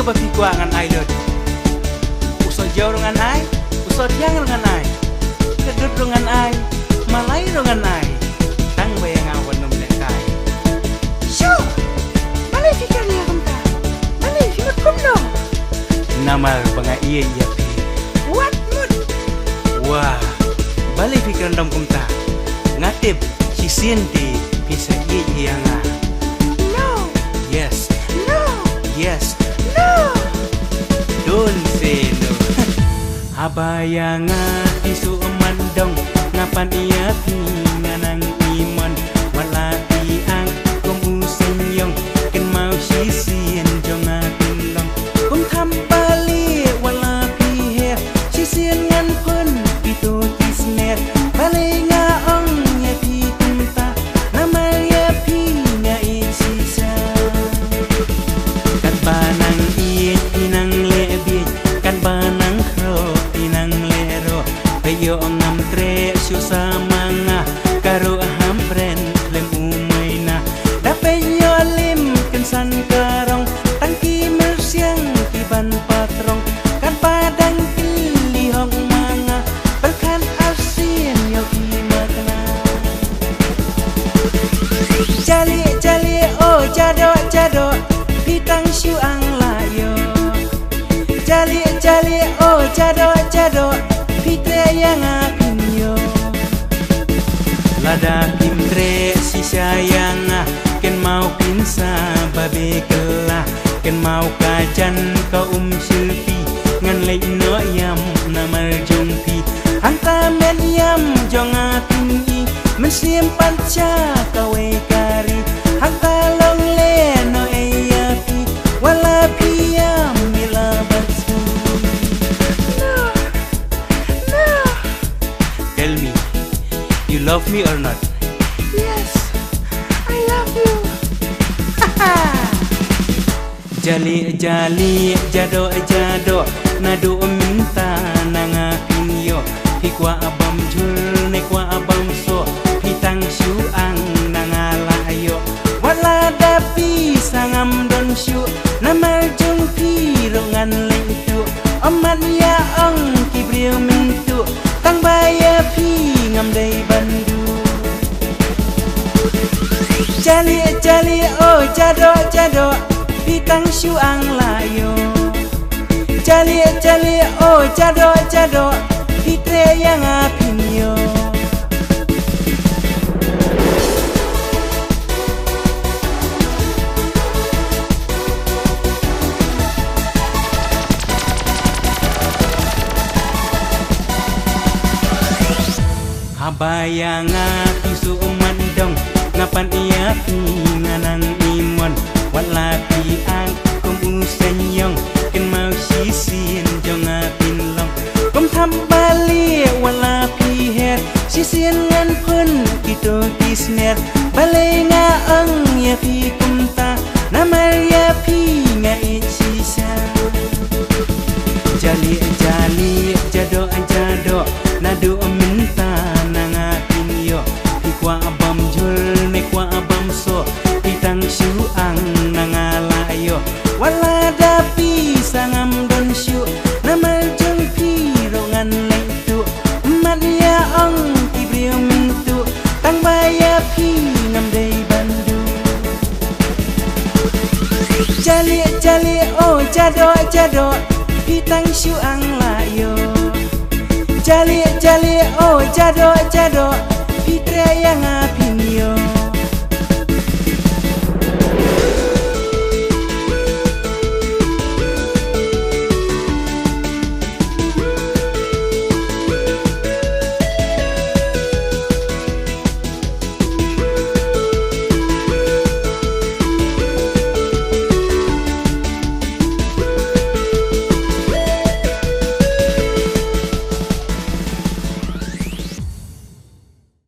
ke bapi gua ngan ai dot. Usah jauh dengan ai, usah tiang dengan ai. Kedut dengan ai, malai dengan ai. Tang bayang awan nom lekai. Syo, malai fikir dia kumta. Malai fikir kumno. Nama banga iya iya pi. What mood? Wah, balik fikir dom kumta. Ngatip si sienti bisa iya iya nga. No. Yes, No. yes. No. Don't say no. Abaya nga isu mandong ngapan iya pinganang iman walati ang kumusenyong ken mau sisien jong atinlong kum thambali walati he sisien ngan pun pitu tisner bale nga ong ya pi kumta nama ya pi nga isisa kat banang iet inang lebi kan banang kro inang lero peyo ngam tre susah manga karo hampren lem umay na dape yo lim kensan karong tangki mersiang tiban patrong kan padang pilihong manga berkan asin yo kimakna jali jali oh jado jado pitang syuang layo jali jali oh jado jado pitre yang apinyo lada kimtre si sayang ken mau pinsa babe kelah ken mau kajan ka silpi ngan lei no yam namar jungpi anta men yam jong apini mensim panca kawe kari anta long le no eyapi wala piyam mila batsu. No. No. Tell me, you love me or not? Yes. I love you. Jali jali jado jado nado minta nanga pinyo hikwa abam jul nekwa abam so hitang syuang nanga layo wala dapi sangam don syu nama jung pirongan lengtu amat ya ong kibriu mintu tang baya pi ngam dai bandu jali jali oh jado jado pitang syuang layo jali jali oh jado jado pitre yang apinyo abaya nga pisu mandong ngapan iya pinganang imon walati ang kumusenyong ken mau sisin jong apinlong kum thambali wala piher sisien ngan pun kito tisner bale nga ang ya pi kumta namar ya pi nga isisa jali jali jado jado nado minta nanga pinyo hikwa abam jul nekwa abam so pitang syuang nanga layo wala dapi sangam don syu nama jong pirongan lengtu mat ya ong kibriu mintu tang baya pi ngam dei bandu jali jali oh jado jado pitang syuang layo jali jali oh jado jado pitre yang api